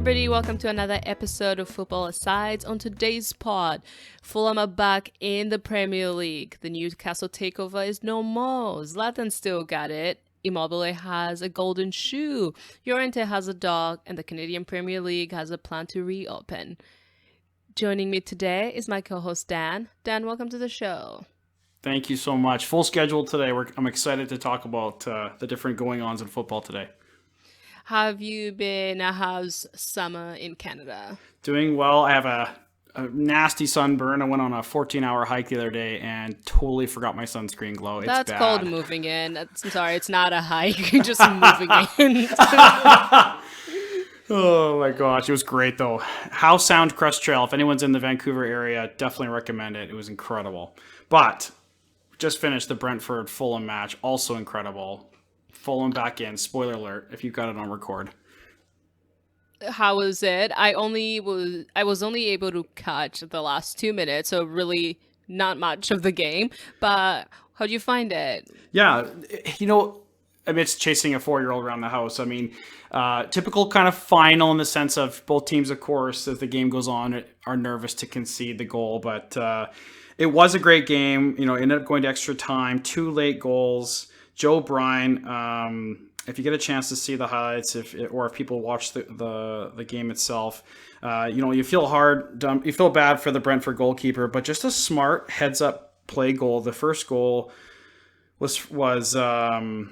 everybody, welcome to another episode of Football Asides. On today's pod, Fulham are back in the Premier League. The Newcastle takeover is no more. Zlatan still got it. Immobile has a golden shoe. Llorente has a dog, and the Canadian Premier League has a plan to reopen. Joining me today is my co-host Dan. Dan, welcome to the show. Thank you so much. Full schedule today. I'm excited to talk about the different going-ons in football today. How have you been? How's summer in Canada? Doing well. I have a nasty sunburn. I went on a 14-hour hike the other day and totally forgot my sunscreen glow. It's That's bad. called moving in. I'm sorry, it's not a hike. You're just moving in. Oh my gosh, it was great though. Howe Sound Crest Trail. If anyone's in the Vancouver area, definitely recommend it. It was incredible. But just finished the Brentford Fulham match. Also incredible. Fulham back in. Spoiler alert, if you've got it on record. How was it? I was only able to catch the last 2 minutes, so really not much of the game. But how do you find it? Yeah, amidst chasing a 4-year-old around the house, typical kind of final in the sense of both teams, of course, as the game goes on, are nervous to concede the goal. But it was a great game. Ended up going to extra time, 2 late goals. Joe Bryan, if you get a chance to see the highlights, if people watch the game itself, you feel bad for the Brentford goalkeeper, but just a smart heads up play goal. The first goal was Joe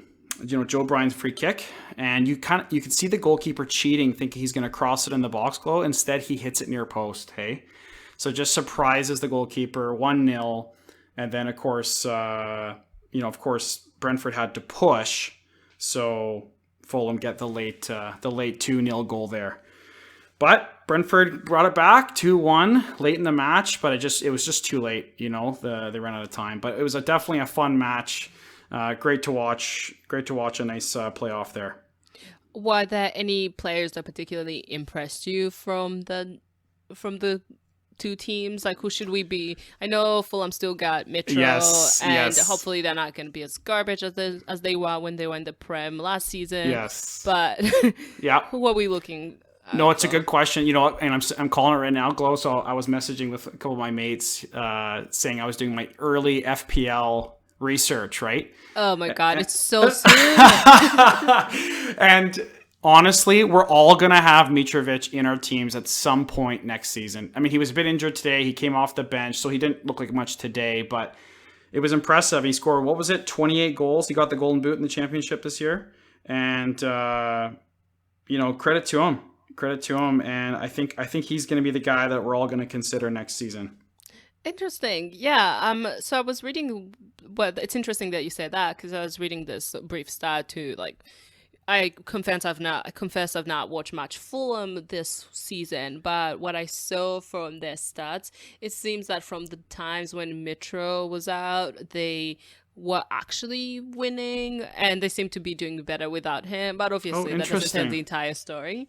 Bryan's free kick, and you can see the goalkeeper cheating, thinking he's going to cross it in the box goal. Instead, he hits it near post. Hey, so just surprises the goalkeeper 1-0, and then of course, Brentford had to push, so Fulham get the late 2-0 goal there. But Brentford brought it back 2-1 late in the match, but it was just too late. They ran out of time. But it was definitely a fun match. Great to watch. Great to watch a nice playoff there. Were there any players that particularly impressed you from the two teams? Like, who should we be? I know Fulham still got Mitro, and hopefully they're not going to be as garbage as they were when they were in the Prem last season. Yes, but yeah, who are we looking at? No, it's a good question. And I'm calling it right now, Glow. So I was messaging with a couple of my mates, saying I was doing my early FPL research. Right? Oh my God, it's so soon. And honestly, we're all going to have Mitrovic in our teams at some point next season. I mean, he was a bit injured today. He came off the bench, so he didn't look like much today, but it was impressive. He scored, 28 goals. He got the Golden Boot in the championship this year. And, credit to him. Credit to him. And I think he's going to be the guy that we're all going to consider next season. Interesting. Yeah. So I was reading, it's interesting that you said that, because I was reading this brief stat too, like, I confess I've not watched much Fulham this season, but what I saw from their stats, it seems that from the times when Mitro was out, they were actually winning, and they seem to be doing better without him. But obviously, that doesn't tell the entire story.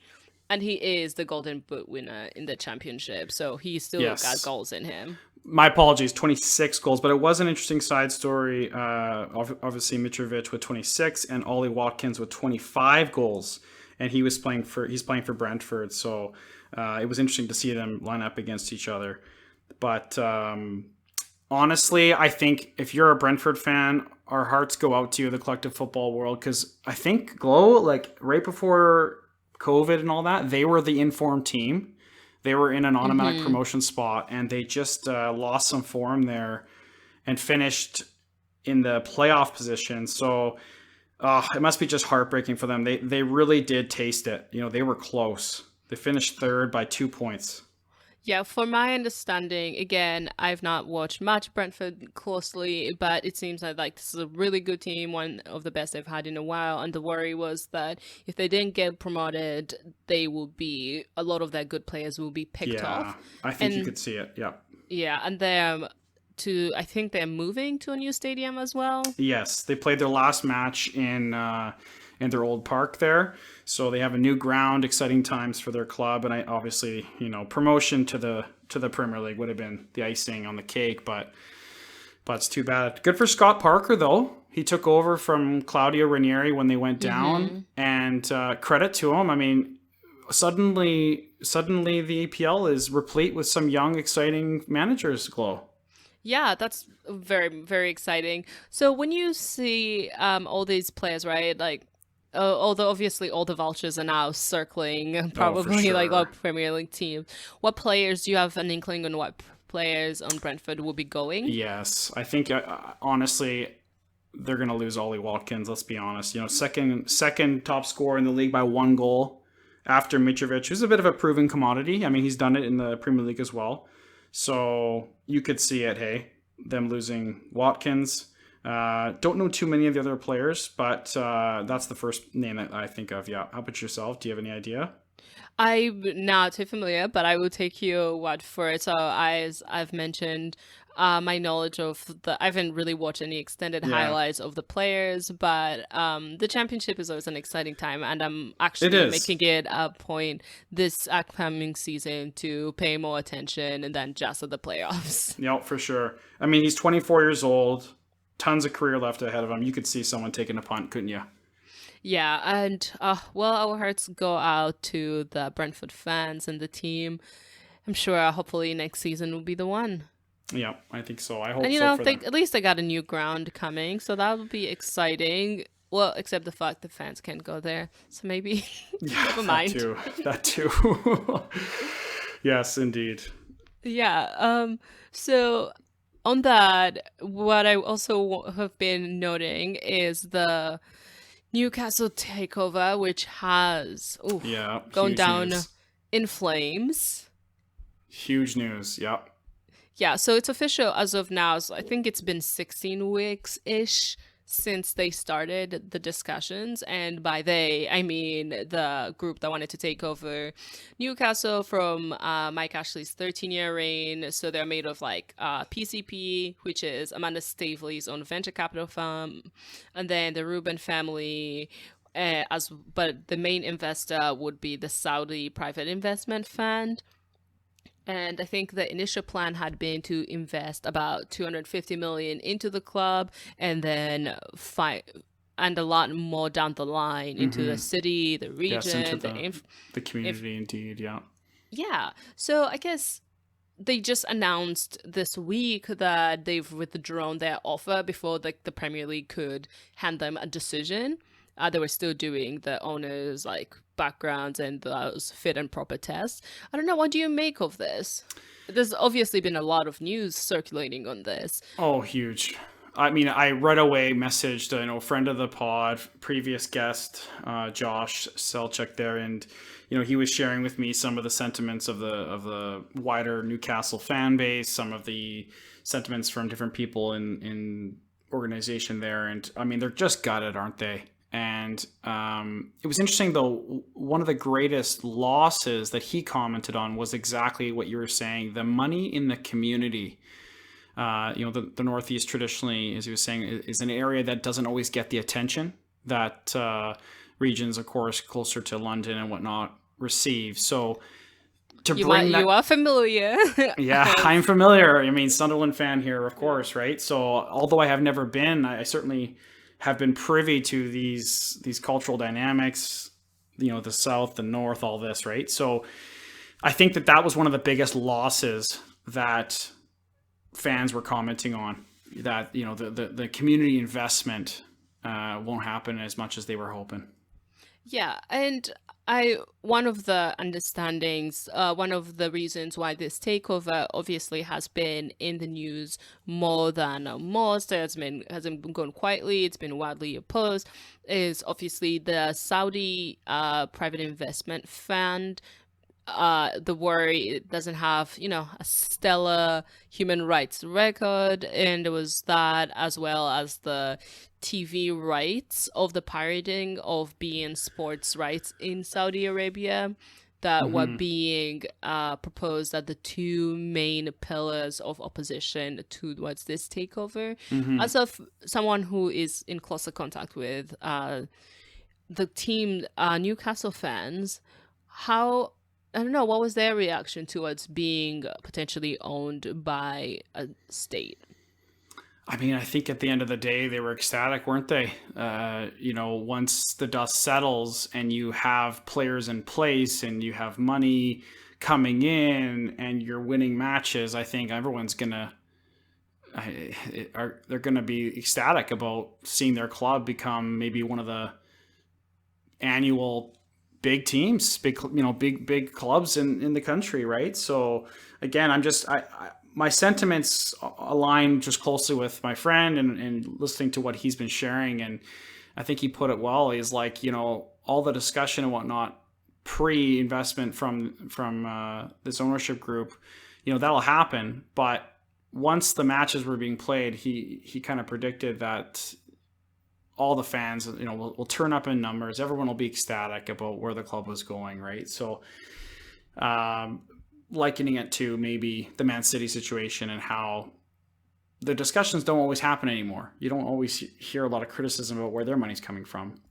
And he is the Golden Boot winner in the championship, so he still got goals in him. My apologies, 26 goals, but it was an interesting side story. Obviously, Mitrovic with 26 and Ollie Watkins with 25 goals, and he's playing for Brentford. So it was interesting to see them line up against each other. But honestly, I think if you're a Brentford fan, our hearts go out to you, the collective football world, because I think Glow, like right before COVID and all that, they were the informed team. They were in an automatic promotion spot, and they just lost some form there and finished in the playoff position. So it must be just heartbreaking for them. They really did taste it. They were close. They finished third by 2 points. Yeah, for my understanding, again, I've not watched much Brentford closely, but it seems like this is a really good team, one of the best they've had in a while. And the worry was that if they didn't get promoted, a lot of their good players will be picked off. I think you could see it. Yeah. Yeah, and I think they're moving to a new stadium as well. Yes, they played their last match in their old park there. So they have a new ground, exciting times for their club. And obviously, promotion to the Premier League would have been the icing on the cake, but it's too bad. Good for Scott Parker, though. He took over from Claudio Ranieri when they went down, and credit to him. I mean, suddenly the APL is replete with some young, exciting managers. Glow. Yeah, that's very, very exciting. So when you see all these players, right? Like, although obviously all the vultures are now circling Oh, for probably like our sure. Premier League team. What players do you have an inkling on what players on Brentford will be going? Yes, I think honestly they're going to lose Ollie Watkins. Let's be honest. Second top scorer in the league by 1 goal after Mitrovic, who's a bit of a proven commodity. I mean, he's done it in the Premier League as well. So you could see it. Hey, them losing Watkins. Don't know too many of the other players, but that's the first name that I think of. Yeah. How about yourself? Do you have any idea? I'm not too familiar, but I will take your word for it. So, as I've mentioned, my knowledge of I haven't really watched any extended Yeah, highlights of the players, but the championship is always an exciting time, and I'm it actually is. making it a point this upcoming season to pay more attention than just at the playoffs. Yeah, for sure. I mean, he's 24 years old, tons of career left ahead of him. You could see someone taking a punt, couldn't you? Yeah, and well, our hearts go out to the Brentford fans and the team. I'm sure, hopefully, next season will be the one. Yeah, I think so. I And hope so for they them. at least they got a new ground coming, so that would be exciting. Well, except the fact the fans can't go there, so maybe Yeah, never that mind. too. That too. Yes, indeed. Yeah. So on that, what I also have been noting is the Newcastle takeover, which has Yeah, gone huge down news. in flames. Huge news. Yep. Yeah, so it's official as of now. So I think it's been 16 weeks ish since they started the discussions. And by they, I mean the group that wanted to take over Newcastle from Mike Ashley's 13-year reign. So they're made of like PCP, which is Amanda Staveley's own venture capital firm, and then the Rubin family. But the main investor would be the Saudi private investment fund, and I think the initial plan had been to invest about 250 million into the club, and then and a lot more down the line into the city, the Yes, into region, the if community, indeed. Yeah. yeah. So I guess they just announced this week that they've withdrawn their offer before the Premier League could hand them a decision. They were still doing the owners like backgrounds and those fit and proper tests. I don't know. What do you make of this? There's obviously been a lot of news circulating on this. Oh, huge. I mean, I right away messaged, friend of the pod, previous guest, Josh Selchuk there, and he was sharing with me some of the sentiments of the wider Newcastle fan base, some of the sentiments from different people in organization there, and I mean, they're just gutted, aren't they? And it was interesting though. One of the greatest losses that he commented on was exactly what you were saying: the money in the community. The Northeast traditionally, as he was saying, is an area that doesn't always get the attention that regions, of course, closer to London and whatnot, receive. So to bring You that, are familiar. yeah, I'm familiar. I mean, Sunderland fan here, of course, right? So although I have never been, I certainly have been privy to these cultural dynamics. The South, the North, all this, right? So I think that was one of the biggest losses that fans were commenting on, that the community investment won't happen as much as they were hoping. Yeah, and I one of the understandings, one of the reasons why this takeover obviously has been in the news more than most, hasn't been going quietly, it's been widely opposed, is obviously the Saudi private investment fund. The worry it doesn't have, a stellar human rights record, and it was that as well as the TV rights of the pirating of beIN sports rights in Saudi Arabia that were being proposed as the two main pillars of opposition towards this takeover. As of someone who is in closer contact with the team, Newcastle fans, how I don't know, what was their reaction towards being potentially owned by a state? I mean, I think at the end of the day, they were ecstatic, weren't they? Once the dust settles and you have players in place and you have money coming in and you're winning matches, I think everyone's they're gonna be ecstatic about seeing their club become maybe one of the annual big teams, big clubs in the country, right? So again, my sentiments align just closely with my friend and listening to what he's been sharing, and I think he put it well. He's like, all the discussion and whatnot pre-investment from this ownership group, that'll happen, but once the matches were being played, he kind of predicted that all the fans, will turn up in numbers. Everyone will be ecstatic about where the club was going, right? So, likening it to maybe the Man City situation and how the discussions don't always happen anymore. You don't always hear a lot of criticism about where their money's coming from.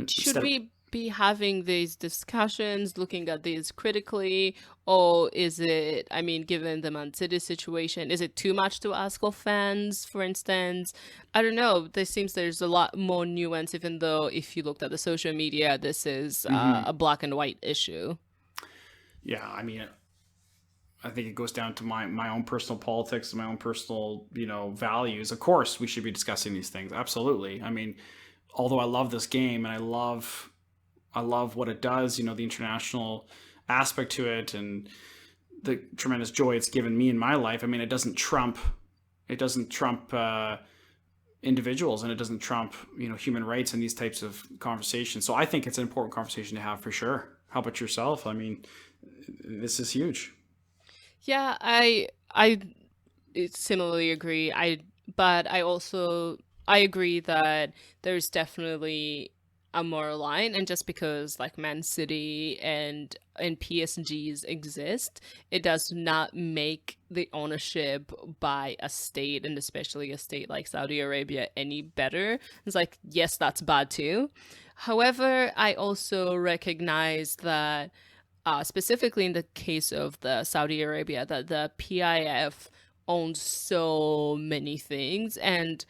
Should we be having these discussions, looking at these critically, or is it, I mean, given the Man City situation, is it too much to ask of fans, for instance? I don't know. There seems there's a lot more nuance, even though if you looked at the social media, this is a black and white issue. Yeah, I mean, I think it goes down to my own personal politics and my own personal, values. Of course, we should be discussing these things. Absolutely. I mean, although I love this game and I love what it does, the international aspect to it and the tremendous joy it's given me in my life. I mean, it doesn't trump individuals, and it doesn't trump, human rights and these types of conversations. So I think it's an important conversation to have for sure. How about yourself? I mean, this is huge. Yeah, I similarly agree. But I agree that there's definitely a moral line, and just because like Man City and PSGs exist, it does not make the ownership by a state, and especially a state like Saudi Arabia, any better. It's like, yes, that's bad too. However, I also recognize that specifically in the case of the Saudi Arabia, that the PIF owns so many things, and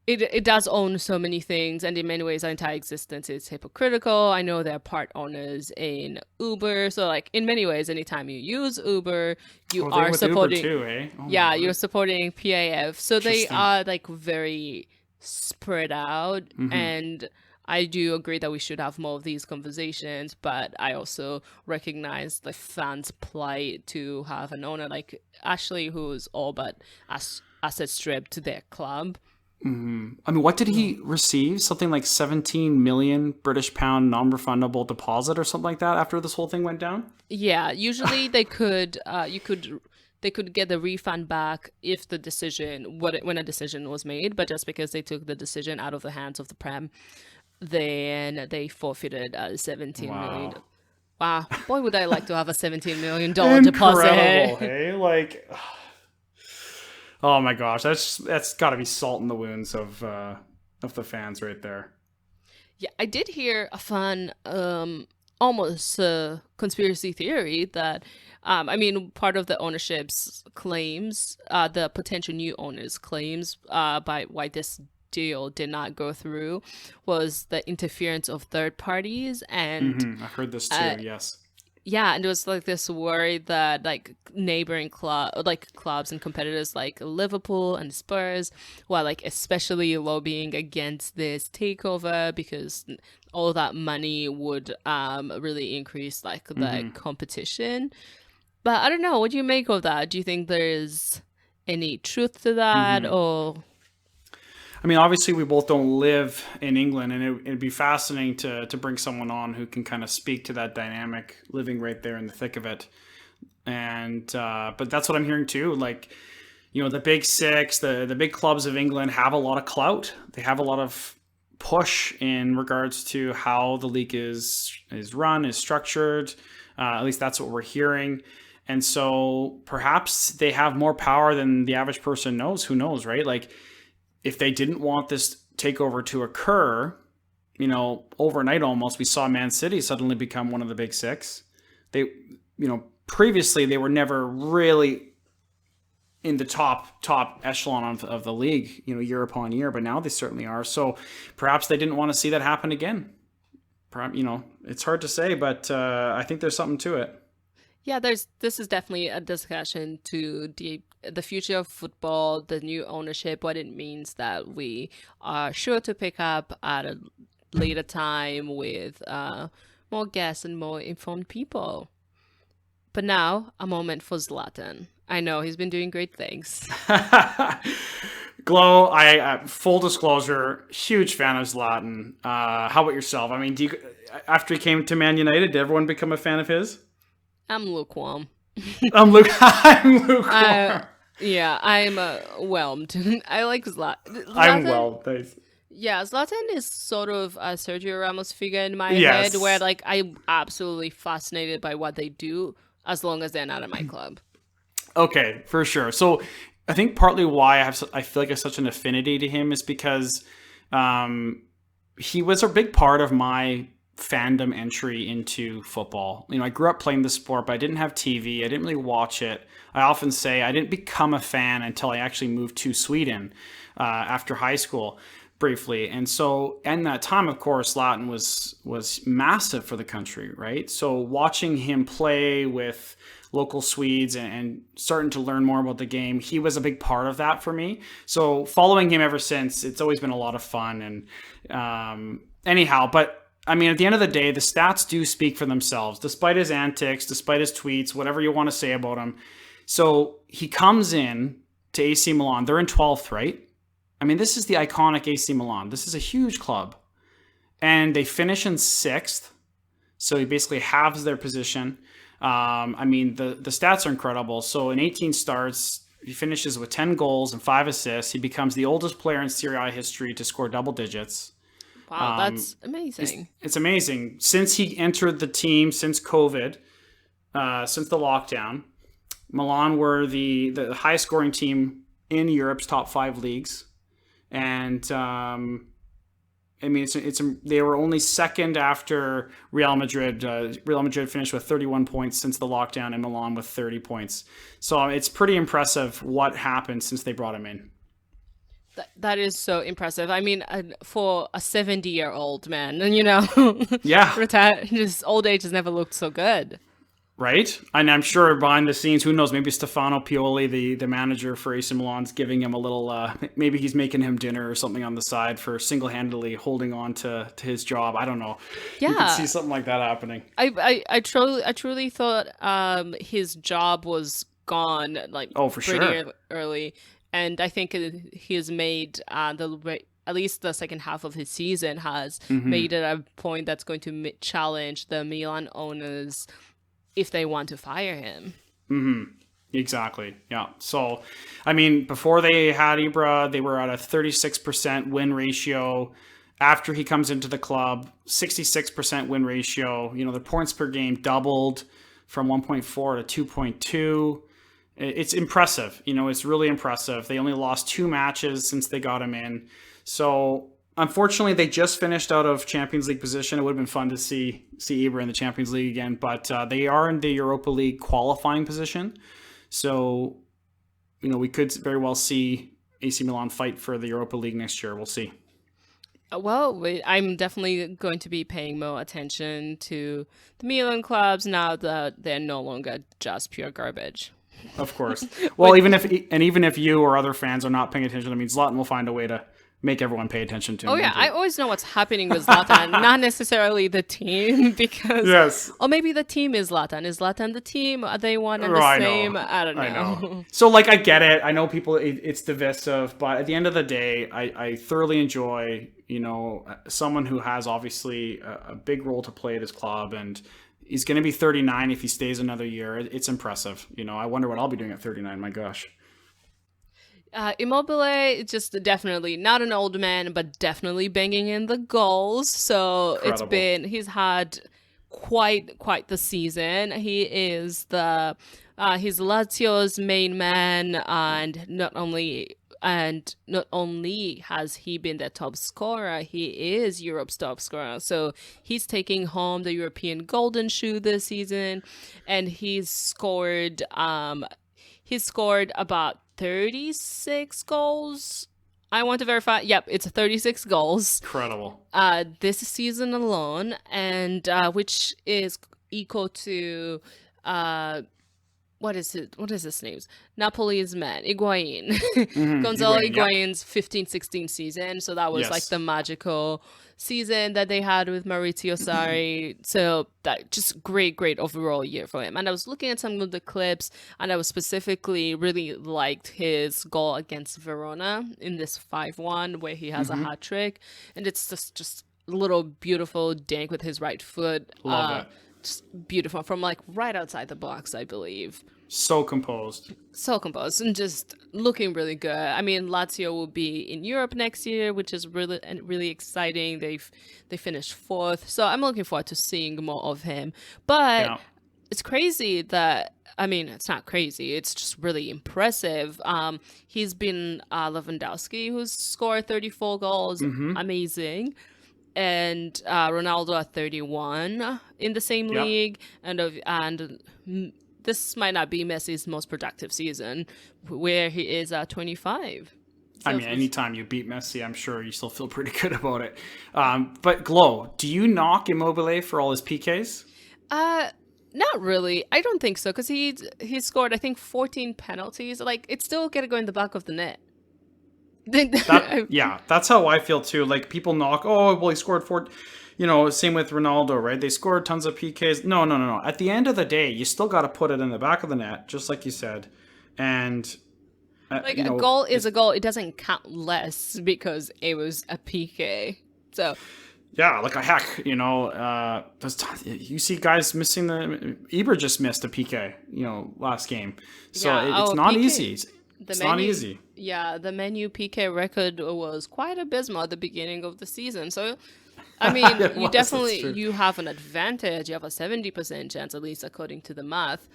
it does own so many things, and in many ways, our entire existence is hypocritical. I know they're part owners in Uber, so like in many ways, anytime you use Uber, you are supporting. Uber too, eh? Oh, yeah, you're supporting PAF, so they Interesting. are like very spread out, and I do agree that we should have more of these conversations, but I also recognize the fans' plight to have an owner like Ashley, who's all but asset stripped to their club. I mean, what did he receive? Something like 17 million British pound non-refundable deposit or something like that after this whole thing went down? Yeah, usually they could they could get the refund back if the decision when a decision was made, but just because they took the decision out of the hands of the Prem, then they forfeited 17 million. Wow, boy, would I like to have a $17 million deposit. Incredible, hey? Like, oh my gosh, that's got to be salt in the wounds of the fans right there. Yeah, I did hear a fun, almost conspiracy theory that, I mean, part of the ownership's claims, the potential new owners' claims, by why this deal did not go through, was the interference of third parties, and I've heard this too. Yes. yeah, and it was like this worry that like neighboring clubs and competitors like Liverpool and Spurs were like especially lobbying against this takeover because all that money would really increase like the competition. But I don't know, what do you make of that? Do you think there's any truth to that, or I mean, obviously, we both don't live in England, and it'd be fascinating to bring someone on who can kind of speak to that dynamic, living right there in the thick of it. And but that's what I'm hearing too. Like, the big six, the big clubs of England have a lot of clout. They have a lot of push in regards to how the league is run, is structured. At least that's what we're hearing. And so perhaps they have more power than the average person knows. Who knows, right? Like, if they didn't want this takeover to occur, overnight almost, we saw Man City suddenly become one of the big six. They, previously they were never really in the top echelon of the league, year upon year. But now they certainly are. So perhaps they didn't want to see that happen again. Perhaps, it's hard to say, but I think there's something to it. Yeah, this is definitely a discussion to the future of football, the new ownership, what it means that we are sure to pick up at a later time with more guests and more informed people. But now, a moment for Zlatan. I know he's been doing great things. Glow, I full disclosure, huge fan of Zlatan. How about yourself? I mean, after he came to Man United, did everyone become a fan of his? I'm lukewarm. I'm lukewarm. Yeah, I'm whelmed. I like Zlatan. I'm whelmed. Thanks. Yeah, Zlatan is sort of a Sergio Ramos figure in my Yes. head, where like I'm absolutely fascinated by what they do, as long as they're not at my club. Okay, for sure. So I think partly why I feel like I have such an affinity to him is because he was a big part of my fandom entry into football. I grew up playing the sport, but I didn't have TV. I didn't really watch it. I often say I didn't become a fan until I actually moved to Sweden after high school briefly. And so in that time, of course, Zlatan was massive for the country, right? So watching him play with local Swedes and starting to learn more about the game, he was a big part of that for me. So following him ever since, it's always been a lot of fun. And anyhow, but I mean, at the end of the day, the stats do speak for themselves, despite his antics, despite his tweets, whatever you want to say about him. So he comes in to AC Milan. They're in 12th, right? I mean, this is the iconic AC Milan. This is a huge club. And they finish in 6th. So he basically halves their position. I mean, the stats are incredible. So in 18 starts, he finishes with 10 goals and 5 assists. He becomes the oldest player in Serie A history to score double digits. Wow, that's amazing. It's amazing. Since he entered the team, since COVID, since the lockdown, Milan were the highest scoring team in Europe's top 5 leagues. And I mean, they were only second after Real Madrid. Real Madrid finished with 31 points since the lockdown, and Milan with 30 points. So it's pretty impressive what happened since they brought him in. That is so impressive. I mean, for a 70-year-old man, Yeah, his old age has never looked so good. Right? And I'm sure behind the scenes, who knows, maybe Stefano Pioli, the manager for AC Milan's giving him a little, maybe he's making him dinner or something on the side for single-handedly holding on to his job. I don't know. Yeah. You could see something like that happening. I truly thought his job was gone, like, oh, for pretty sure. early. And I think he has made at least the second half of his season has made it a point that's going to challenge the Milan owners if they want to fire him. Mm-hmm. Exactly. Yeah. So, I mean, before they had Ibra, they were at a 36% win ratio. After he comes into the club, 66% win ratio. Their points per game doubled from 1.4 to 2.2. It's impressive. It's really impressive. They only lost 2 matches since they got him in. So, unfortunately, they just finished out of Champions League position. It would have been fun to see Ibra in the Champions League again, but they are in the Europa League qualifying position. So, we could very well see AC Milan fight for the Europa League next year. We'll see. Well, I'm definitely going to be paying more attention to the Milan clubs now that they're no longer just pure garbage. Of course. Well, even if you or other fans are not paying attention, I mean, Zlatan will find a way to make everyone pay attention to him. Oh yeah, I always know what's happening with Zlatan, not necessarily the team, because yes. Or maybe the team is Zlatan. Is Zlatan the team? Are they one and the same? I don't know. I know. So I get it. I know people. It's divisive, but at the end of the day, I thoroughly enjoy someone who has obviously a big role to play at his club, and he's going to be 39 if he stays another year. It's impressive. I wonder what I'll be doing at 39. My gosh. Immobile, just definitely not an old man, but definitely banging in the goals. So Incredible. he's had quite the season. He is he's Lazio's main man, and not only has he been their top scorer, he is Europe's top scorer. So he's taking home the European Golden Shoe this season, and he's scored about 36 goals. I want to verify. Yep, it's 36 goals Incredible. this season alone, and which is equal to what is it? What is his name? Napoli's man, Higuain. Gonzalo Higuain, yep. Higuain's 15-16 season. So that was like Yes. the magical season that they had with Maurizio Sarri. So that just great overall year for him. And I was looking at some of the clips, and I was specifically really liked his goal against Verona in this 5-1 where he has a hat trick, and it's just a little beautiful dink with his right foot. Love it. Just beautiful from like right outside the box, I believe. So composed. So composed and just looking really good. I mean, Lazio will be in Europe next year, which is really exciting. They finished 4th, so I'm looking forward to seeing more of him. But Yeah. it's crazy that, I mean, it's not crazy. It's just really impressive. He's been Lewandowski, who's scored 34 goals, amazing, and Ronaldo at 31 in the same Yeah. league, and this might not be Messi's most productive season, where he is at 25. I mean, anytime you beat Messi, I'm sure you still feel pretty good about it. But Glow, do you knock Immobile for all his PKs? Not really. I don't think so, because he scored, I think, 14 penalties. Like, it's still gonna go in the back of the net. Yeah, that's how I feel too. Like, people knock, oh, well, he scored 4. Same with Ronaldo, right? They scored tons of PKs. No. At the end of the day, you still got to put it in the back of the net, just like you said. And like, a goal is a goal. It doesn't count less because it was a PK. So yeah, like a heck, you see guys missing Eber just missed a PK, last game. So Yeah, it's not PK. easy. It's not easy. Yeah, the menu PK record was quite abysmal at the beginning of the season. So, I mean, It you was, definitely, that's true. you have an advantage. You have a 70% chance, at least according to the math,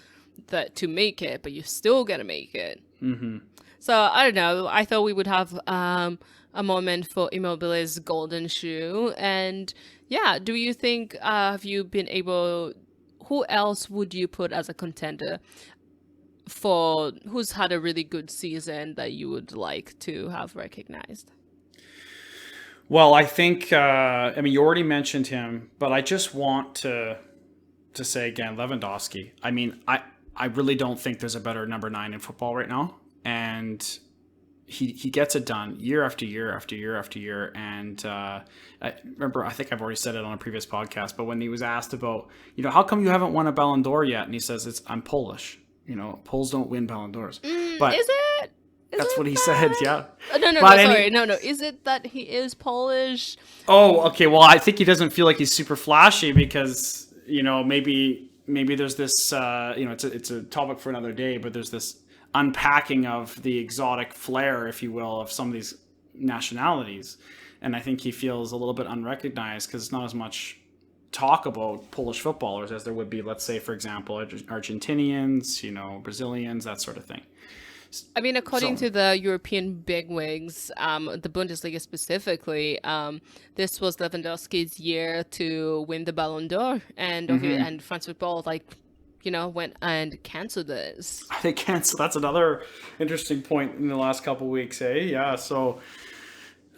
that to make it, but you're still gonna make it. Mm-hmm. So I don't know. I thought we would have a moment for Immobile's golden shoe, and yeah, do you think have you been able? Who else would you put as a contender for who's had a really good season that you would like to have recognized? Well, I think, you already mentioned him, but I just want to say again, Lewandowski. I mean, I really don't think there's a better number 9 in football right now. And he gets it done year after year after year after year. And I remember, I think I've already said it on a previous podcast, but when he was asked about, how come you haven't won a Ballon d'Or yet? And he says, I'm Polish. Poles don't win Ballon d'Ors. But Is it? that's what he said, yeah. No, But sorry. No. Is it that he is Polish? Oh, okay. Well, I think he doesn't feel like he's super flashy because, maybe there's this, it's a topic for another day, but there's this unpacking of the exotic flair, if you will, of some of these nationalities. And I think he feels a little bit unrecognized because it's not as much talk about Polish footballers as there would be, let's say, for example, Argentinians, Brazilians, that sort of thing. I mean, according to the European bigwigs, the Bundesliga specifically, this was Lewandowski's year to win the Ballon d'Or, and France Football, went and cancelled this. They canceled. That's another interesting point in the last couple of weeks, eh? Yeah. So,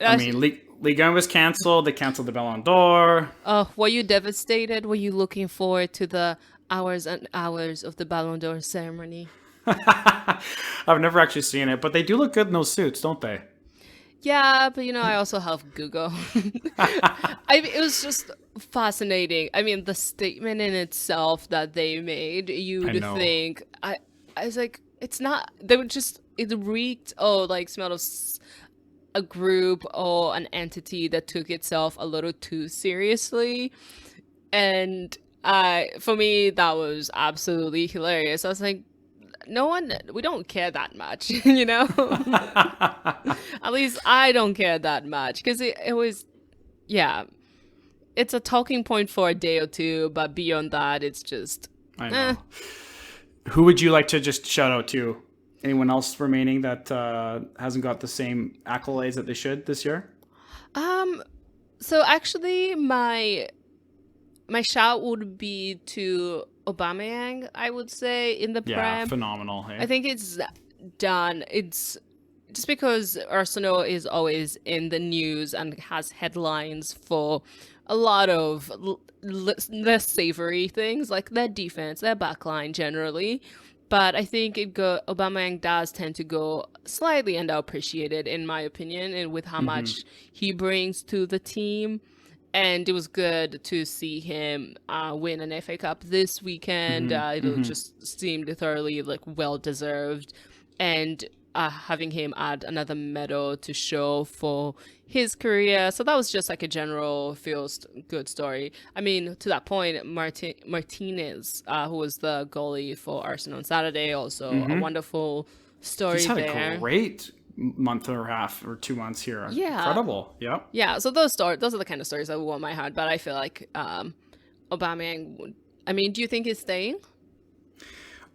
Ligue 1 was canceled. They canceled the Ballon d'Or. Oh, were you devastated? Were you looking forward to the hours and hours of the Ballon d'Or ceremony? I've never actually seen it, but they do look good in those suits, don't they? Yeah, but I also have Google. It was just fascinating. I mean, the statement in itself that they made, you would think, I was like, it's not, they would just, it reeked, smelled of a group or an entity that took itself a little too seriously. And for me, that was absolutely hilarious. I was like, we don't care that much, At least I don't care that much because it was, yeah, it's a talking point for a day or two, but beyond that, it's just. I know. Who would you like to just shout out to? Anyone else remaining that hasn't got the same accolades that they should this year? So actually, my shout would be to Aubameyang, I would say, in the Prem. Yeah, phenomenal. Hey? I think it's done. It's just because Arsenal is always in the news and has headlines for a lot of less savory things, like their defense, their backline generally. But I think Aubameyang does tend to go slightly underappreciated, in my opinion, and with how much he brings to the team. And it was good to see him win an FA Cup this weekend. It just seemed thoroughly like well deserved, and having him add another medal to show for his career. So that was just like a general feels good story. I mean, to that point, Martinez, who was the goalie for Arsenal on Saturday, also a wonderful story. He's had there. a great month and a half or 2 months here. Yeah. Incredible. Yep. Yeah, so those are the kind of stories that warm my heart. But I feel like Aubameyang. I mean, do you think he's staying?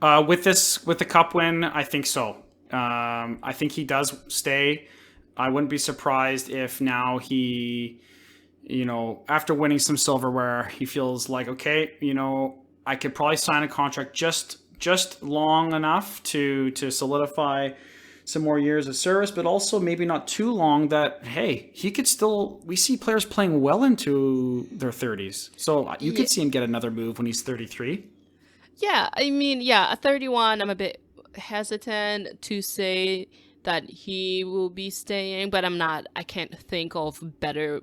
With the cup win, I think so. I think he does stay. I wouldn't be surprised if now he, after winning some silverware, he feels like, okay, I could probably sign a contract just long enough to solidify some more years of service, but also maybe not too long that, hey, he could still, we see players playing well into their 30s. So you could see him get another move when he's 33. Yeah, I mean, at 31, I'm a bit hesitant to say that he will be staying, but I can't think of better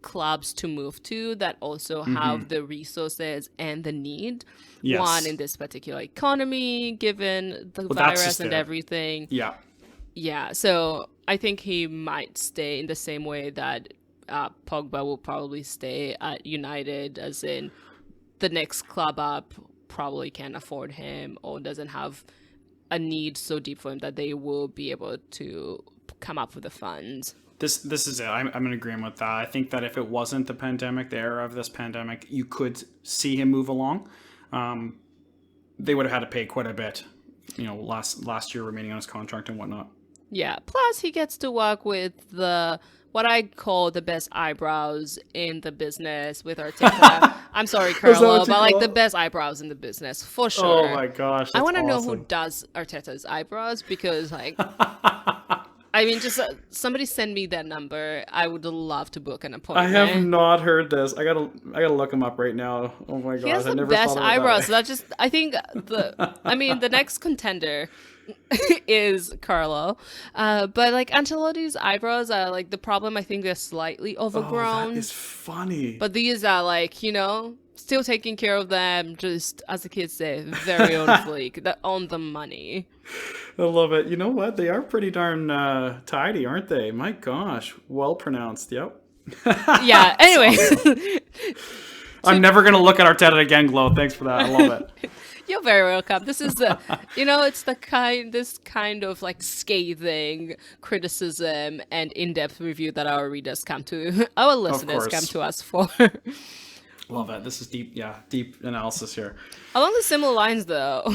clubs to move to that also have the resources and the need. Yes. One, in this particular economy, given the virus and everything. Yeah. Yeah, so I think he might stay in the same way that Pogba will probably stay at United, as in the next club up probably can't afford him or doesn't have a need so deep for him that they will be able to come up with the funds. This is it. I'm in agreement with that. I think that if it wasn't the pandemic, the era of this pandemic, you could see him move along. They would have had to pay quite a bit, last year remaining on his contract and whatnot. Yeah. Plus, he gets to work with what I call the best eyebrows in the business with Arteta. I'm sorry, Carlo, but like the best eyebrows in the business for sure. Oh my gosh! I want to know who does Arteta's eyebrows, because like. I mean, just somebody send me that number. I would love to book an appointment. I have not heard this. I gotta look him up right now. Oh my god! He has the best eyebrows. I think the next contender is Carlo, but like Ancelotti's eyebrows are like the problem. I think they're slightly overgrown. Oh, that is funny. But these are like still taking care of them. Just as the kids say, very on fleek. They're on the money. I love it. You know what? They are pretty darn tidy, aren't they? My gosh. Well pronounced. Yep. Yeah. Anyway. I'm never going to look at Arteta again, Glow. Thanks for that. I love it. You're very welcome. This is it's this kind of like scathing criticism and in-depth review that our listeners come to us for. Love it. This is deep analysis here. Along the similar lines, though,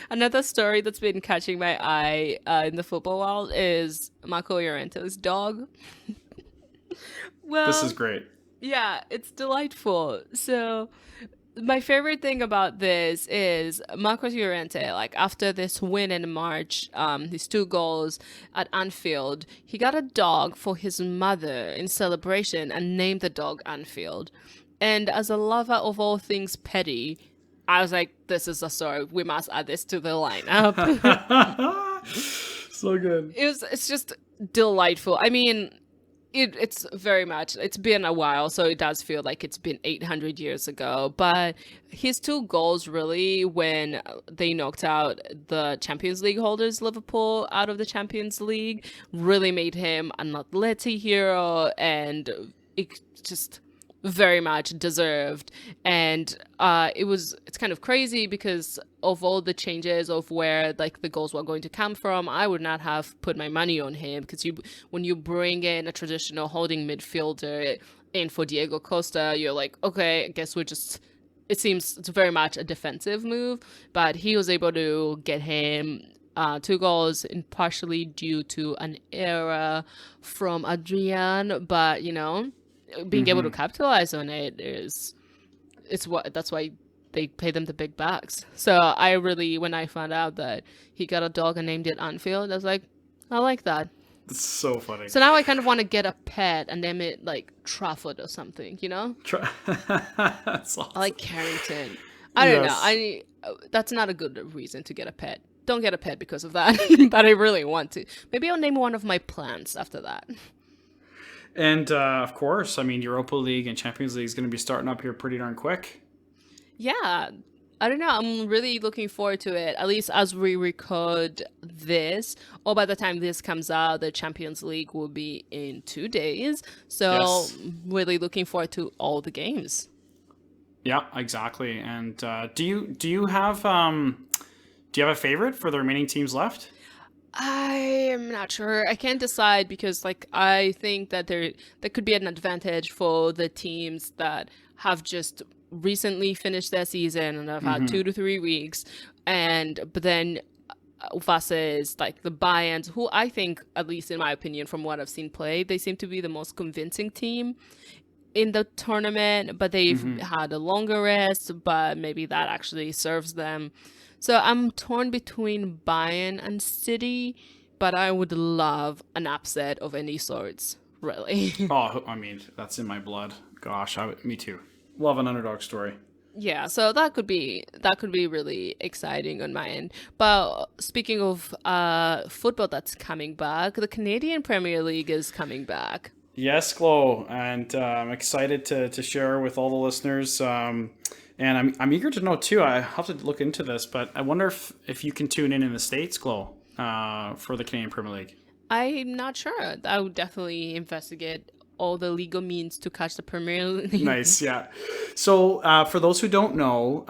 another story that's been catching my eye in the football world is Marco Llorente's dog. Well, this is great. Yeah, it's delightful. So my favorite thing about this is Marcos Llorente, like after this win in March, his 2 goals at Anfield, he got a dog for his mother in celebration and named the dog Anfield. And as a lover of all things petty, I was like, this is a story. We must add this to the lineup. So good. It's just delightful. I mean, it's been a while, so it does feel like it's been 800 years ago. But his 2 goals, really, when they knocked out the Champions League holders, Liverpool, out of the Champions League, really made him an athletic hero, and it just very much deserved. And it's kind of crazy because of all the changes of where like the goals were going to come from. I would not have put my money on him, because when you bring in a traditional holding midfielder in for Diego Costa, you're like, okay, I guess it seems it's very much a defensive move, but he was able to get him 2 goals, and partially due to an error from Adrian, but being able to capitalize on it that's why they pay them the big bucks. So I really, when I found out that he got a dog and named it Anfield, I was like, I like that. It's so funny. So now I kind of want to get a pet and name it like Trafford or something, you know? That's awesome. I like Carrington. I don't know. Yes. That's not a good reason to get a pet. Don't get a pet because of that, but I really want to. Maybe I'll name one of my plants after that. And of course, I mean, Europa League and Champions League is going to be starting up here pretty darn quick. Yeah, I don't know. I'm really looking forward to it. At least as we record this, or by the time this comes out, the Champions League will be in 2 days. So Yes. really looking forward to all the games. Yeah, exactly. And do you have a favorite for the remaining teams left? I am not sure. I can't decide because like I think that there could be an advantage for the teams that have just recently finished their season and have had 2 to 3 weeks but then versus like the Bayerns, who I think, at least in my opinion, from what I've seen play, they seem to be the most convincing team in the tournament, but they've had a longer rest, but maybe that actually serves them. So I'm torn between Bayern and City, but I would love an upset of any sorts, really. Oh, I mean, that's in my blood. Gosh, me too. Love an underdog story. Yeah, so that could be really exciting on my end. But speaking of football that's coming back, the Canadian Premier League is coming back. Yes, Glow, and I'm excited to share with all the listeners. And I'm eager to know too. I have to look into this, but I wonder if you can tune in the States, Glow, for the Canadian Premier League. I'm not sure. I would definitely investigate all the legal means to catch the Premier League. Nice, yeah. So for those who don't know,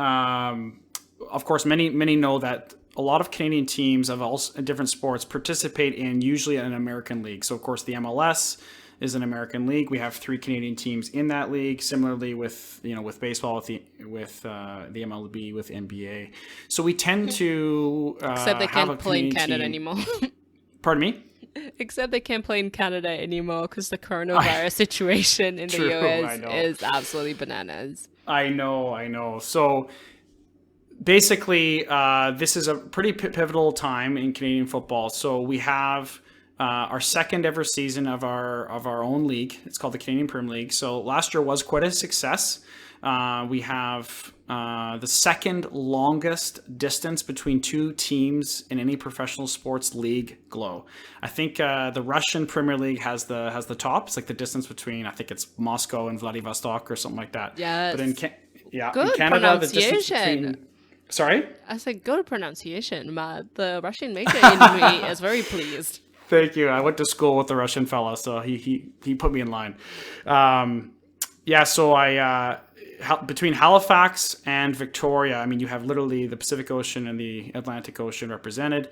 of course, many know that a lot of Canadian teams of all different sports participate in usually an American league. So of course, the MLS is an American league. We have 3 Canadian teams in that league. Similarly with baseball, with the MLB, with NBA. So we tend to Except they have can't a play in Canadian Canada team. anymore. Pardon me? Except they can't play in Canada anymore because the coronavirus situation in the True, I US know. is absolutely bananas. I know. So basically, this is a pretty pivotal time in Canadian football. So we have our second ever season of our own league. It's called the Canadian Premier League. So last year was quite a success. We have the second longest distance between 2 teams in any professional sports league, Glow. I think the Russian Premier League has the top. It's like the distance between, I think it's Moscow and Vladivostok or something like that. Yes. But in Good Canada, the distance pronunciation. between... Sorry? I said good pronunciation, but the Russian major in me is very pleased. Thank you. I went to school with the Russian fella, so he put me in line. So between Halifax and Victoria, I mean, you have literally the Pacific Ocean and the Atlantic Ocean represented.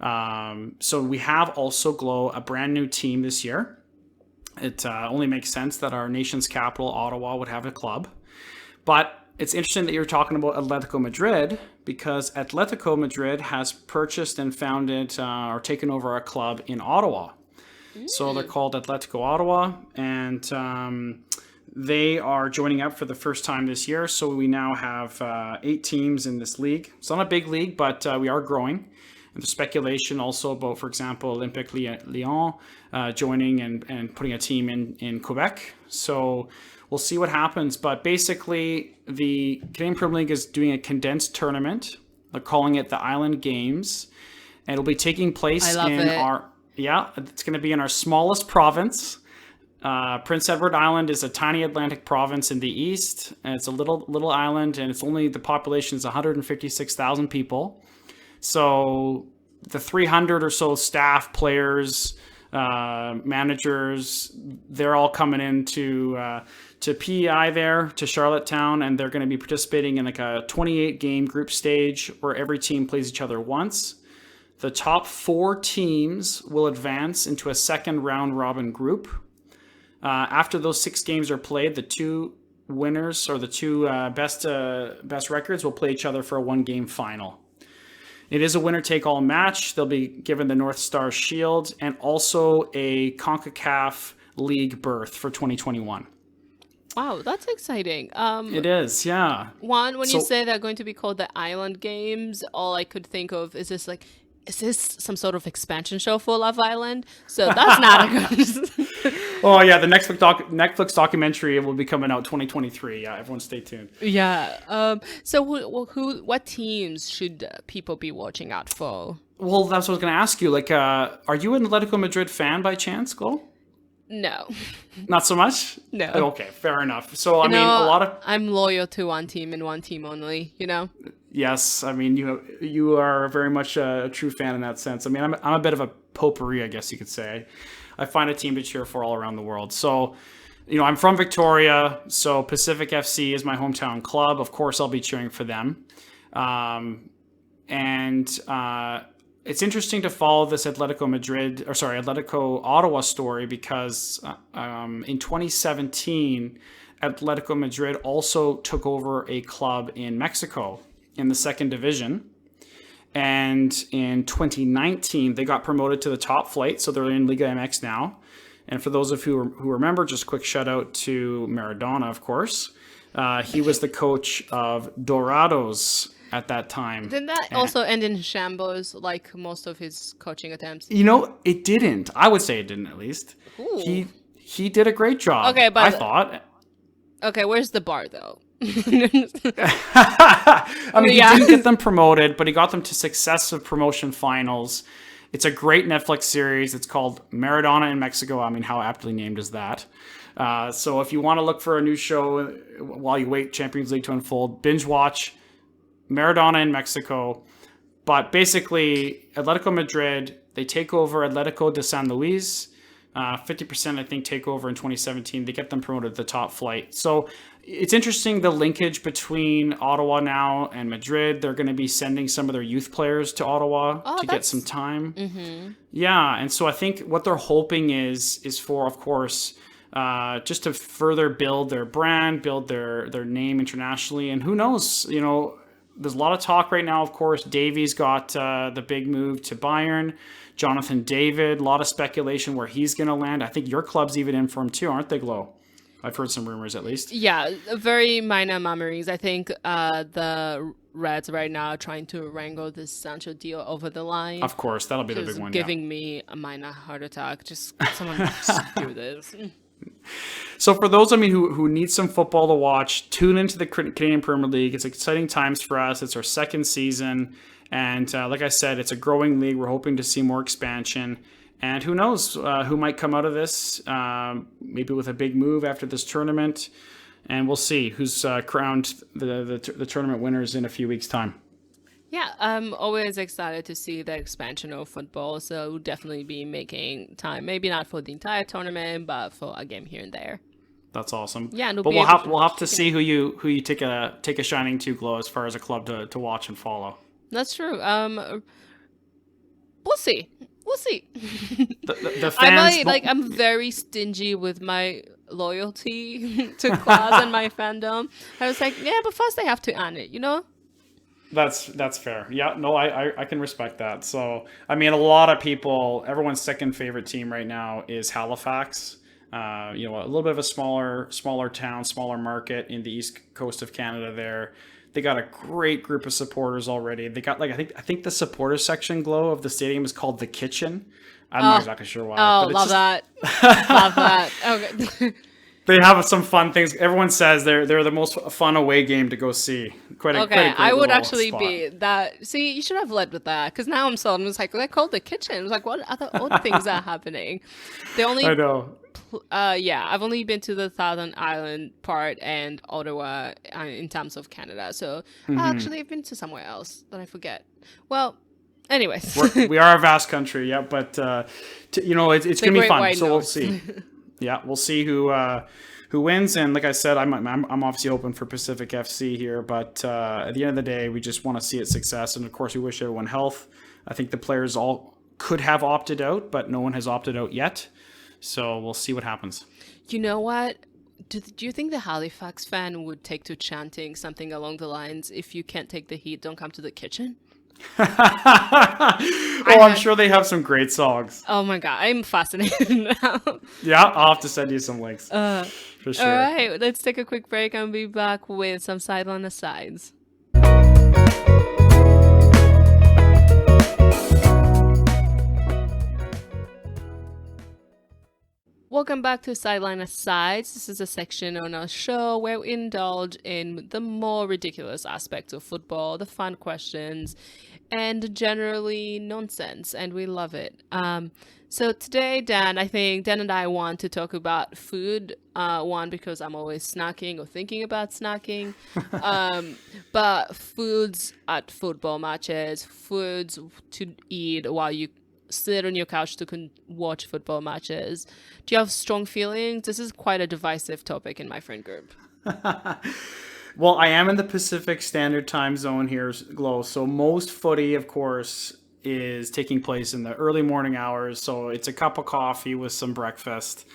So we have also, Glow, a brand new team this year. It only makes sense that our nation's capital, Ottawa, would have a club. But it's interesting that you're talking about Atletico Madrid, because Atletico Madrid has purchased and founded or taken over a club in Ottawa. So they're called Atletico Ottawa, and they are joining up for the first time this year. So we now have 8 teams in this league. It's not a big league, but we are growing. And there's speculation also about, for example, Olympique Lyon joining and putting a team in Quebec. So we'll see what happens. But basically, the Canadian Premier League is doing a condensed tournament. They're calling it the Island Games. And it'll be taking place it's going to be in our smallest province. Prince Edward Island is a tiny Atlantic province in the east. And it's a little island, and the population is 156,000 people. So the 300 or so staff, players, managers, they're all coming in to PEI there, to Charlottetown, and they're going to be participating in like a 28 game group stage where every team plays each other once. The top 4 teams will advance into a second round robin group. After those 6 games are played, the 2 winners or the 2 best records will play each other for a 1-game final. It is a winner-take-all match. They'll be given the North Star Shield and also a CONCACAF League berth for 2021. Wow, that's exciting. It is, yeah. One, when you So, say they're going to be called the Island Games, all I could think of is this like, is this some sort of expansion show for Love Island? So that's not a good. oh yeah, the Netflix documentary will be coming out 2023. Yeah, everyone stay tuned. Yeah. So what teams should people be watching out for? Well, that's what I was going to ask you. Like, are you an Atletico Madrid fan by chance, Glow? No, Not so much? no. Okay, fair enough. So, I You mean, a know, lot of I'm loyal to one team and one team only. yes, I mean, you are very much a true fan in that sense. I mean, I'm a bit of a potpourri, I guess you could say. I find a team to cheer for all around the world. So, I'm from Victoria, so Pacific FC is my hometown club. Of course, I'll be cheering for them. And it's interesting to follow this Atletico Ottawa story because in 2017, Atletico Madrid also took over a club in Mexico in the second division. And in 2019, they got promoted to the top flight, so they're in Liga MX now. And for those of you who remember, just quick shout out to Maradona, of course. He was the coach of Dorados at that time. Didn't that also end in shambles, like most of his coaching attempts? It didn't. I would say it didn't, at least. Ooh. He did a great job. Okay, but I thought. Okay, where's the bar though? I mean, Yeah. he didn't get them promoted, but he got them to successive promotion finals. It's a great Netflix series. It's called Maradona in Mexico. I mean, how aptly named is that? So if you want to look for a new show while you wait Champions League to unfold, binge watch Maradona in Mexico. But basically, Atletico Madrid, they take over Atletico de San Luis. 50%, I think, take over in 2017. They get them promoted to the top flight. So it's interesting the linkage between Ottawa now and Madrid. They're going to be sending some of their youth players to Ottawa to get some time. Mm-hmm. Yeah, and so I think what they're hoping is for, of course, just to further build their brand, build their name internationally. And who knows, there's a lot of talk right now, of course. Davies got the big move to Bayern. Jonathan David, a lot of speculation where he's going to land. I think your club's even in for him too, aren't they, Glow? I've heard some rumors at least. Yeah, very minor murmurings. I think the Reds right now are trying to wrangle this Sancho deal over the line. Of course, that'll be the big one. Giving me a minor heart attack. Just someone just do this. So for those of you who need some football to watch, tune into the Canadian Premier League. It's exciting times for us. It's our second season. And like I said, it's a growing league. We're hoping to see more expansion. And who knows who might come out of this, maybe with a big move after this tournament. And we'll see who's crowned the tournament winners in a few weeks' time. Yeah, I'm always excited to see the expansion of football. So we'll definitely be making time. Maybe not for the entire tournament, but for a game here and there. That's awesome. Yeah, but we'll have to see who you take a shining to, Glow, as far as a club to watch and follow. That's true. We'll see. We'll see. The fans. I'm very stingy with my loyalty to clubs and my fandom. I was like, yeah, but first they have to earn it, That's fair. Yeah, no, I can respect that. So, I mean, a lot of people, everyone's second favorite team right now is Halifax. A little bit of a smaller town, smaller market in the east coast of Canada there. They got a great group of supporters already. They got I think the supporters section, Glow, of the stadium is called the Kitchen. I'm not exactly sure why. Oh, love that. Love that. Okay. They have some fun things. Everyone says they're the most fun away game to go see. Quite a great I would actually spot. be that. See, you should have led with that because now I'm sold. I was like, they're called the Kitchen. I was like, what other odd things are happening? I know. I've only been to the Southern Island part and Ottawa in terms of Canada. So actually, I've been to somewhere else that I forget. Well, anyways, we are a vast country, yeah. But it's gonna be fun. So we'll see. Yeah, we'll see who wins. And like I said, I'm obviously open for Pacific FC here. But at the end of the day, we just want to see its success, and of course, we wish everyone health. I think the players all could have opted out, but no one has opted out yet. So we'll see what happens. You know what? Do you think the Halifax fan would take to chanting something along the lines, if you can't take the heat, don't come to the kitchen? I'm sure they have some great songs. Oh my god, I'm fascinated now. Yeah, I'll have to send you some links for All sure. right, let's take a quick break and be back with some sideline asides. Welcome back to Sideline Asides. This is a section on our show where we indulge in the more ridiculous aspects of football, the fun questions, and generally nonsense, and we love it. So today, Dan, I think Dan and I want to talk about food. One, because I'm always snacking or thinking about snacking, but foods at football matches, foods to eat while you sit on your couch to watch football matches. Do you have strong feelings? This is quite a divisive topic in my friend group. Well, I am in the Pacific Standard Time Zone here, Glow. So most footy, of course, is taking place in the early morning hours. So it's a cup of coffee with some breakfast.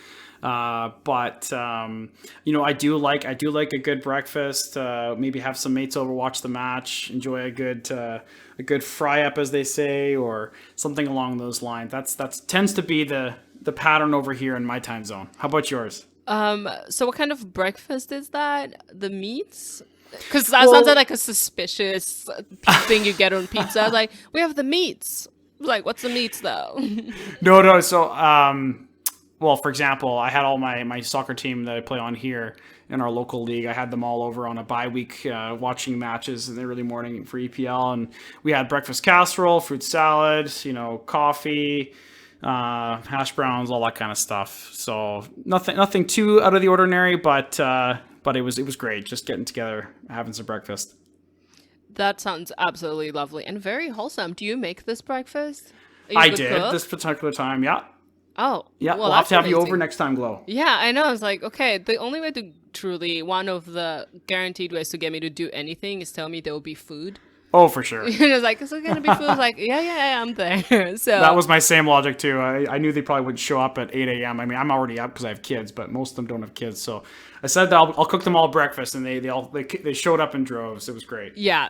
But I do like a good breakfast. Maybe have some mates over, watch the match, enjoy a good fry up, as they say, or something along those lines. That's tends to be the pattern over here in my time zone. How about yours? So what kind of breakfast is that? The meats? Because that sounded like a suspicious thing you get on pizza. Like, we have the meats. Like, what's the meats though? No. So, well, for example, I had all my soccer team that I play on here in our local league. I had them all over on a bye week watching matches in the early morning for EPL, and we had breakfast casserole, fruit salad, coffee, hash browns, all that kind of stuff. So nothing too out of the ordinary, but it was great just getting together, having some breakfast. That sounds absolutely lovely and very wholesome. Do you make this breakfast? Are you a I good did cook? this particular time. Yeah. Oh, Yeah. well, We'll have that's to have you amazing. over next time, Glow. Yeah, I know. It's like, okay, the only way to truly, one of the guaranteed ways to get me to do anything is tell me there will be food. Oh, for sure. And it's like, is there going to be food? It's like, yeah, I'm there. So That was my same logic too. I knew they probably wouldn't show up at 8 a.m. I mean, I'm already up because I have kids, but most of them don't have kids. So I said that I'll cook them all breakfast, and they showed up in droves. It was great. yeah,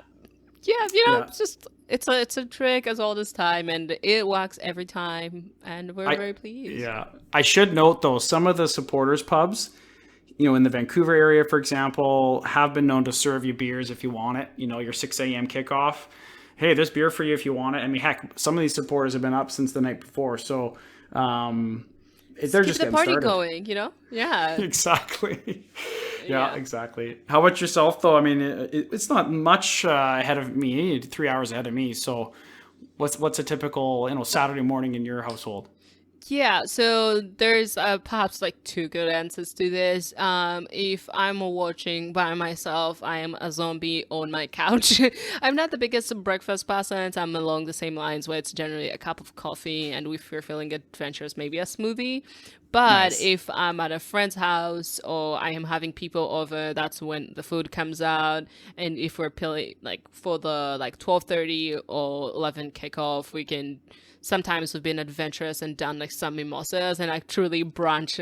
Yeah. it's just it's a trick as all this time, and it works every time, and we're very pleased. Yeah. I should note though, some of the supporters pubs, in the Vancouver area, for example, have been known to serve you beers if you want it. Your 6 a.m. kickoff. Hey, there's beer for you if you want it. I mean, heck, some of these supporters have been up since the night before, so they're Keep just the getting party started. going. Yeah. Exactly. Yeah. Yeah, exactly. How about yourself, though? I mean, it's not much ahead of me, 3 hours ahead of me. So, what's a typical Saturday morning in your household? Yeah, so there's perhaps like two good answers to this. If I'm watching by myself, I am a zombie on my couch. I'm not the biggest breakfast person. I'm along the same lines where it's generally a cup of coffee, and if we're feeling adventurous, maybe a smoothie. But Nice. if I'm at a friend's house or I am having people over, that's when the food comes out. And if we're like for the 12:30 or 11 kickoff, we can. Sometimes we've been adventurous and done like some mimosas and like truly brunch.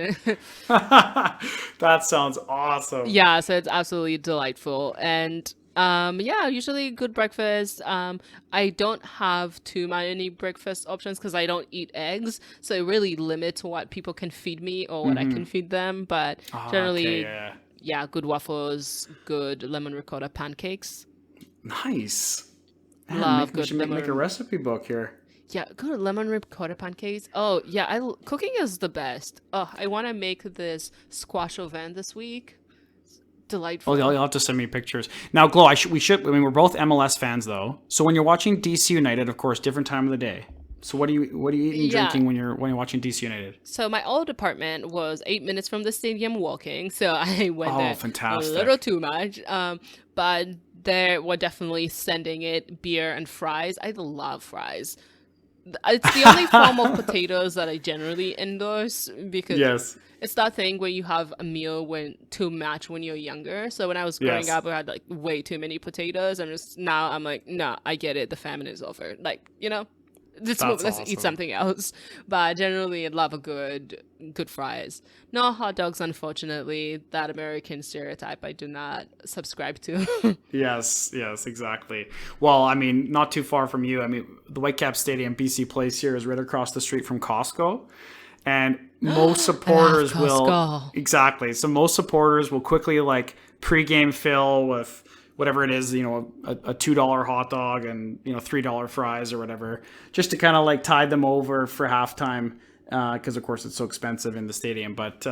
That sounds awesome. Yeah, so it's absolutely delightful. And yeah, usually good breakfast. I don't have too many breakfast options because I don't eat eggs, so it really limits what people can feed me or what I can feed them. But Okay, generally, yeah. yeah, good waffles, good lemon ricotta pancakes. Nice. Man, Love we good should make a lemon. recipe book here. Yeah, good lemon ricotta pancakes. Oh yeah, cooking is the best. Oh, I want to make this squash au vin this week. Oh, Delightful. you'll have to send me pictures. Now, Glow, we should. I mean, we're both MLS fans, though. So when you're watching DC United, of course, different time of the day. So what do you eat and Yeah. drinking when you're watching DC United? So my old apartment was 8 minutes from the stadium walking, so I went Oh, there fantastic. a little too much. But they were definitely sending it beer and fries. I love fries. It's the only form of potatoes that I generally endorse because Yes. it's that thing where you have a meal when too much when you're younger. So when I was growing Yes. up, I had like way too many potatoes, and now I'm like, nah, I get it. The famine is over. Like. That's let's eat awesome. something else. But I generally love a good fries. No hot dogs, unfortunately. That American stereotype I do not subscribe to. Yes, yes, exactly. Well, I mean, not too far from you. I mean, the Whitecap Stadium, BC Place here, is right across the street from Costco, and most I love supporters will Costco. exactly. So most supporters will quickly like pregame fill with whatever it is, a $2 hot dog and $3 fries or whatever, just to kind of like tide them over for halftime. Because of course it's so expensive in the stadium, but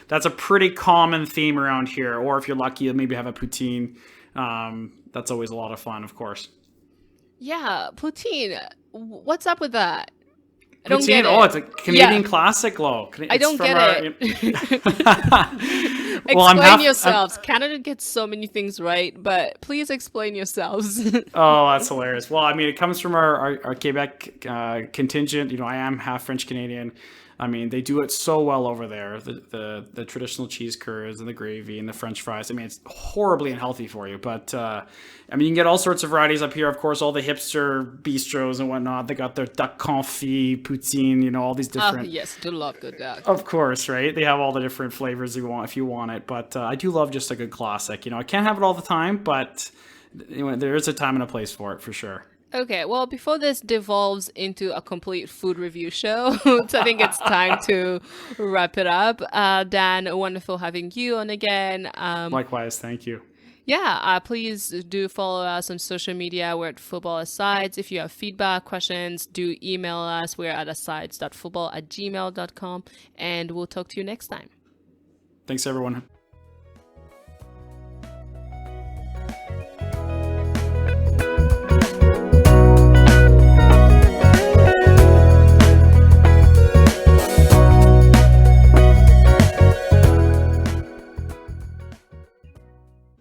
that's a pretty common theme around here. Or if you're lucky, you'll maybe have a poutine. That's always a lot of fun, of course. Yeah, poutine. What's up with that? I don't Poutine, get oh, it. it's a Yeah, Canadian classic, Lo. I It's don't from get our. it. Well, Explain yourselves. Canada gets so many things right, but please explain yourselves. Oh, that's hilarious. Well, I mean, it comes from our Quebec contingent. I am half French Canadian. I mean, they do it so well over there. The traditional cheese curds and the gravy and the French fries. I mean, it's horribly unhealthy for you, but I mean, you can get all sorts of varieties up here. Of course, all the hipster bistros and whatnot. They got their duck confit, poutine. All these Oh, different. yes, do love good duck. Of course, right? They have all the different flavors you want if you want it. But I do love just a good classic. I can't have it all the time, but there is a time and a place for it for sure. Okay, well, before this devolves into a complete food review show, so I think it's time to wrap it up. Dan, wonderful having you on again. Likewise, thank you. Yeah, please do follow us on social media. We're at Football Asides. If you have feedback, questions, do email us. We're at asides.football@gmail.com, and we'll talk to you next time. Thanks, everyone.